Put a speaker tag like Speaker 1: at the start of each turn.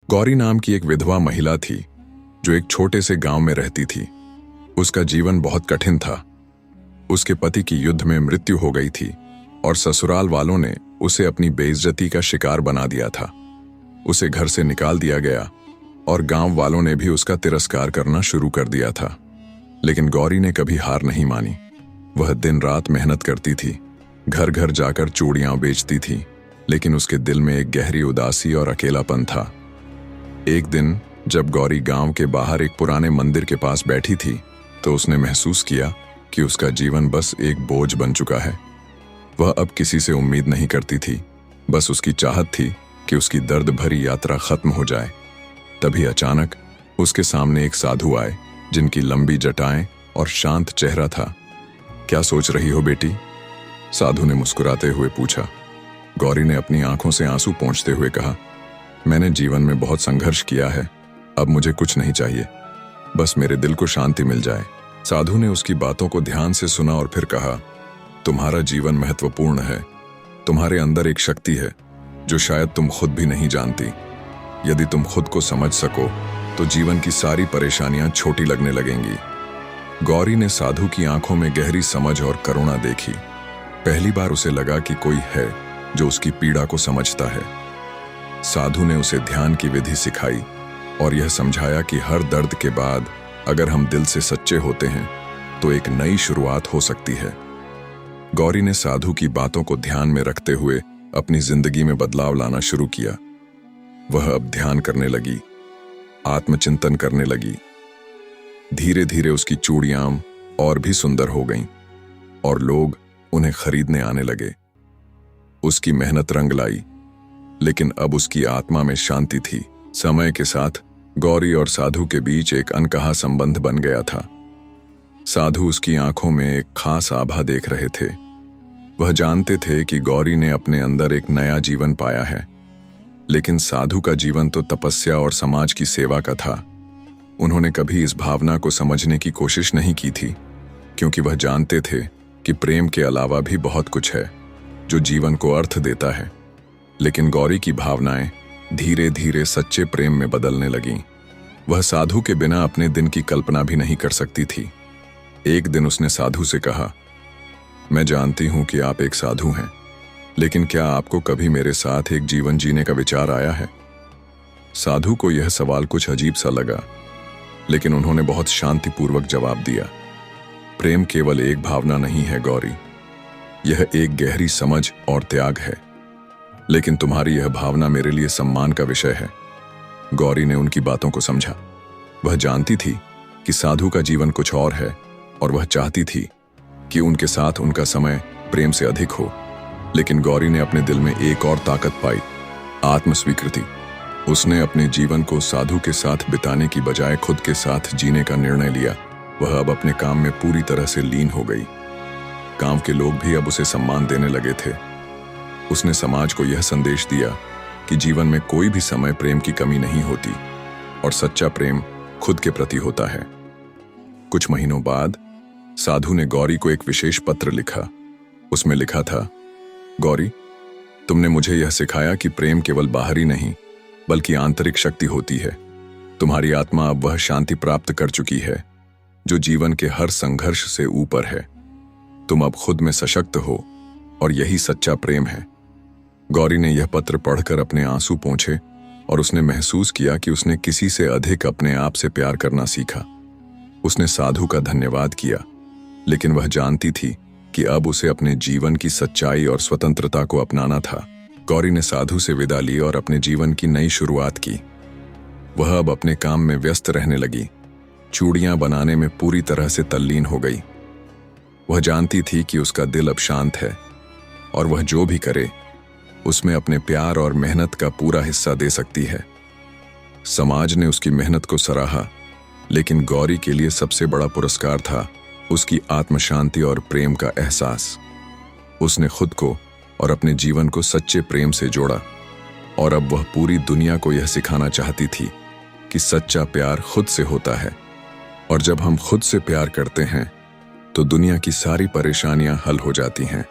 Speaker 1: गौरी नाम की एक विधवा महिला थी जो एक छोटे से गांव में रहती थी। उसका जीवन बहुत कठिन था। उसके पति की युद्ध में मृत्यु हो गई थी और ससुराल वालों ने उसे अपनी बेइज्जती का शिकार बना दिया था। उसे घर से निकाल दिया गया और गांव वालों ने भी उसका तिरस्कार करना शुरू कर दिया था। लेकिन गौरी ने कभी हार नहीं मानी। वह दिन रात मेहनत करती थी, घर घर जाकर चूड़ियां बेचती थी, लेकिन उसके दिल में एक गहरी उदासी और अकेलापन था। एक दिन जब गौरी गांव के बाहर एक पुराने मंदिर के पास बैठी थी तो उसने महसूस किया कि उसका जीवन बस एक बोझ बन चुका है। वह अब किसी से उम्मीद नहीं करती थी, बस उसकी चाहत थी कि उसकी दर्द भरी यात्रा खत्म हो जाए। तभी अचानक उसके सामने एक साधु आए जिनकी लंबी जटाएं और शांत चेहरा था। क्या सोच रही हो बेटी? साधु ने मुस्कुराते हुए पूछा। गौरी ने अपनी आंखों से आंसू पोंछते हुए कहा, मैंने जीवन में बहुत संघर्ष किया है, अब मुझे कुछ नहीं चाहिए, बस मेरे दिल को शांति मिल जाए। साधु ने उसकी बातों को ध्यान से सुना और फिर कहा, तुम्हारा जीवन महत्वपूर्ण है। तुम्हारे अंदर एक शक्ति है जो शायद तुम खुद भी नहीं जानती। यदि तुम खुद को समझ सको तो जीवन की सारी परेशानियां छोटी लगने लगेंगी। गौरी ने साधु की आंखों में गहरी समझ और करुणा देखी। पहली बार उसे लगा कि कोई है जो उसकी पीड़ा को समझता है। साधु ने उसे ध्यान की विधि सिखाई और यह समझाया कि हर दर्द के बाद अगर हम दिल से सच्चे होते हैं तो एक नई शुरुआत हो सकती है। गौरी ने साधु की बातों को ध्यान में रखते हुए अपनी जिंदगी में बदलाव लाना शुरू किया। वह अब ध्यान करने लगी, आत्मचिंतन करने लगी। धीरे धीरे उसकी चूड़ियां और भी सुंदर हो गईं और लोग उन्हें खरीदने आने लगे। उसकी मेहनत रंग लाई, लेकिन अब उसकी आत्मा में शांति थी। समय के साथ गौरी और साधु के बीच एक अनकहा संबंध बन गया था। साधु उसकी आंखों में एक खास आभा देख रहे थे। वह जानते थे कि गौरी ने अपने अंदर एक नया जीवन पाया है, लेकिन साधु का जीवन तो तपस्या और समाज की सेवा का था। उन्होंने कभी इस भावना को समझने की कोशिश नहीं की थी, क्योंकि वह जानते थे कि प्रेम के अलावा भी बहुत कुछ है जो जीवन को अर्थ देता है। लेकिन गौरी की भावनाएं धीरे धीरे सच्चे प्रेम में बदलने लगीं। वह साधु के बिना अपने दिन की कल्पना भी नहीं कर सकती थी। एक दिन उसने साधु से कहा, मैं जानती हूं कि आप एक साधु हैं, लेकिन क्या आपको कभी मेरे साथ एक जीवन जीने का विचार आया है? साधु को यह सवाल कुछ अजीब सा लगा, लेकिन उन्होंने बहुत शांतिपूर्वक जवाब दिया, प्रेम केवल एक भावना नहीं है गौरी, यह एक गहरी समझ और त्याग है। लेकिन तुम्हारी यह भावना मेरे लिए सम्मान का विषय है। गौरी ने उनकी बातों को समझा। वह जानती थी कि साधु का जीवन कुछ और है और वह चाहती थी कि उनके साथ उनका समय प्रेम से अधिक हो। लेकिन गौरी ने अपने दिल में एक और ताकत पाई, आत्मस्वीकृति। उसने अपने जीवन को साधु के साथ बिताने की बजाय खुद के साथ जीने का निर्णय लिया। वह अब अपने काम में पूरी तरह से लीन हो गई। गांव के लोग भी अब उसे सम्मान देने लगे थे। उसने समाज को यह संदेश दिया कि जीवन में कोई भी समय प्रेम की कमी नहीं होती और सच्चा प्रेम खुद के प्रति होता है। कुछ महीनों बाद साधु ने गौरी को एक विशेष पत्र लिखा। उसमें लिखा था, गौरी, तुमने मुझे यह सिखाया कि प्रेम केवल बाहरी नहीं बल्कि आंतरिक शक्ति होती है। तुम्हारी आत्मा अब वह शांति प्राप्त कर चुकी है जो जीवन के हर संघर्ष से ऊपर है। तुम अब खुद में सशक्त हो और यही सच्चा प्रेम है। गौरी ने यह पत्र पढ़कर अपने आंसू पोंछे और उसने महसूस किया कि उसने किसी से अधिक अपने आप से प्यार करना सीखा। उसने साधु का धन्यवाद किया, लेकिन वह जानती थी कि अब उसे अपने जीवन की सच्चाई और स्वतंत्रता को अपनाना था। गौरी ने साधु से विदा ली और अपने जीवन की नई शुरुआत की। वह अब अपने काम में व्यस्त रहने लगी, चूड़ियां बनाने में पूरी तरह से तल्लीन हो गई। वह जानती थी कि उसका दिल अब शांत है और वह जो भी करे उसमें अपने प्यार और मेहनत का पूरा हिस्सा दे सकती है। समाज ने उसकी मेहनत को सराहा, लेकिन गौरी के लिए सबसे बड़ा पुरस्कार था उसकी आत्मशांति और प्रेम का एहसास। उसने खुद को और अपने जीवन को सच्चे प्रेम से जोड़ा और अब वह पूरी दुनिया को यह सिखाना चाहती थी कि सच्चा प्यार खुद से होता है और जब हम खुद से प्यार करते हैं तो दुनिया की सारी परेशानियां हल हो जाती हैं।